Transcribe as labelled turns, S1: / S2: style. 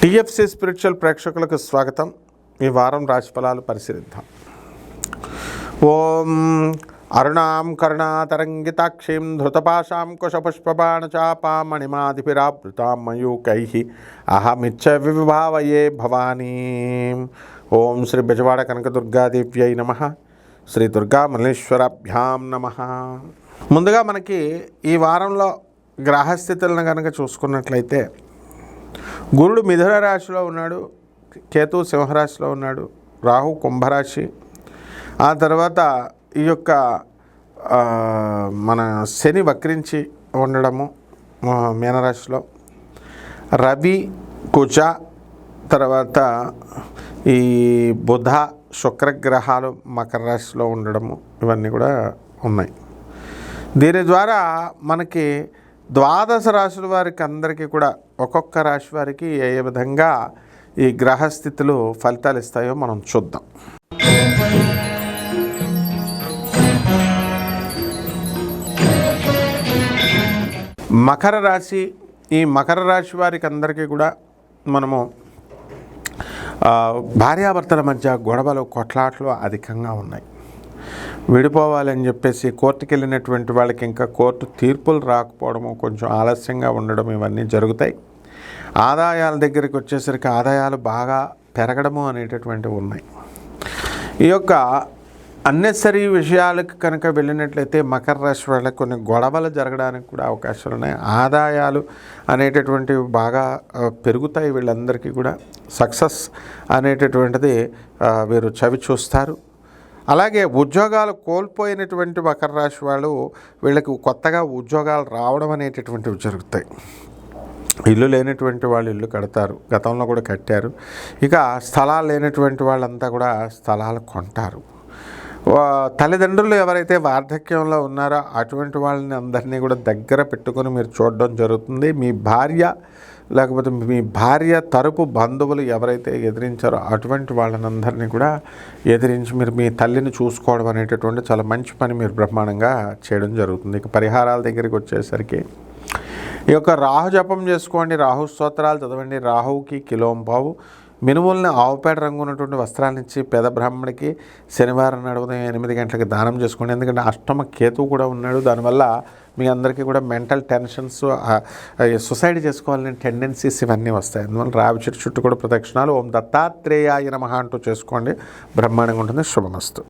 S1: TFC spiritual ప్రేక్షకులకు స్వాగతం. ఈ వారం రాశిఫలాలు పరిశీలిద్దాం. ఓం అరుణాం కరుణాతరంగితాక్షీం ధృతపాశాం కుశపుష్పబాణచాపాం మణిమాదిభిరావృతాం మయూకైః అహమిచ్చ వివిభావయే భవానీం. ఓం శ్రీ బెజవాడ కనకదుర్గాదేవ్యై నమః. శ్రీ దుర్గా మల్లేశ్వరాభ్యాం నమః. ముందుగా మనకి ఈ వారంలో గ్రహస్థితులను కనుక చూసుకున్నట్లయితే గురుడు మిథున రాశిలో ఉన్నాడు, కేతు సింహరాశిలో ఉన్నాడు, రాహు కుంభరాశి, ఆ తర్వాత ఈ యొక్క మన శని వక్రించి ఉండడము మీనరాశిలో, రవి కుజ, తర్వాత ఈ బుధ శుక్రగ్రహాలు మకర రాశిలో ఉండడము, ఇవన్నీ కూడా ఉన్నాయి. దీని ద్వారా మనకి ద్వాదశ రాశుల వారికి అందరికీ కూడా ఒక్కొక్క రాశి వారికి ఏ విధంగా ఈ గ్రహస్థితులు ఫలితాలు ఇస్తాయో మనం చూద్దాం. మకర రాశి, ఈ మకర రాశి వారికి అందరికీ కూడా మనము భార్యాభర్తల మధ్య గొడవలు కొట్లాట్లు అధికంగా ఉన్నాయి. విడిపోవాలని చెప్పేసి కోర్టుకి వెళ్ళినటువంటి వాళ్ళకి ఇంకా కోర్టు తీర్పులు రాకపోవడము, కొంచెం ఆలస్యంగా ఉండడం, ఇవన్నీ జరుగుతాయి. ఆదాయాల దగ్గరికి వచ్చేసరికి ఆదాయాలు బాగా పెరగడము అనేటటువంటివి ఉన్నాయి. ఈ యొక్క అన్నెసరీ విషయాలకు కనుక వెళ్ళినట్లయితే మకర రాశి వాళ్ళకి కొన్ని గొడవలు జరగడానికి కూడా అవకాశాలు ఉన్నాయి. ఆదాయాలు అనేటటువంటివి బాగా పెరుగుతాయి. వీళ్ళందరికీ కూడా సక్సెస్ అనేటటువంటిది వీరు చవి చూస్తారు. అలాగే ఉద్యోగాలు కోల్పోయినటువంటి మకర రాశి వాళ్ళు, వీళ్ళకి కొత్తగా ఉద్యోగాలు రావడం అనేటటువంటివి జరుగుతాయి. ఇల్లు లేనటువంటి వాళ్ళు ఇల్లు కడతారు, గతంలో కూడా కట్టారు. ఇక స్థలాలు లేనటువంటి వాళ్ళంతా కూడా స్థలాలు కొంటారు. తల్లిదండ్రులు ఎవరైతే వార్ధక్యంలో ఉన్నారో అటువంటి వాళ్ళని అందరినీ కూడా దగ్గర పెట్టుకొని మీరు చూడడం జరుగుతుంది. మీ భార్య లేకపోతే మీ భార్య తరపు బంధువులు ఎవరైతే ఎదిరించారో అటువంటి వాళ్ళనందరినీ కూడా ఎదిరించి మీరు మీ తల్లిని చూసుకోవడం అనేటటువంటి చాలా మంచి పని మీరు బ్రహ్మాండంగా చేయడం జరుగుతుంది. ఇక పరిహారాల దగ్గరికి వచ్చేసరికి ఈ యొక్క రాహు జపం చేసుకోండి, రాహు స్తోత్రాలు చదవండి. రాహువుకి కిలోంపావు మినుములని ఆవుపేట రంగు ఉన్నటువంటి వస్త్రాన్ని ఇచ్చి పేద బ్రాహ్మడికి శనివారం నాడు ఉదయం 8 గంటలకు దానం చేసుకోండి. ఎందుకంటే అష్టమ కేతువు కూడా ఉన్నాడు. దానివల్ల మీ అందరికీ కూడా మెంటల్ టెన్షన్స్, సొసైడ్ చేసుకోవాలని టెండెన్సీస్ ఇవన్నీ వస్తాయి. అందువల్ల రావి చెట్టు చుట్టూ కూడా ప్రదక్షిణాలు ఓం దత్తాత్రేయాయ నమః అంటూ చేసుకోండి, బ్రహ్మాండంగా ఉంటుంది. శుభమస్తు.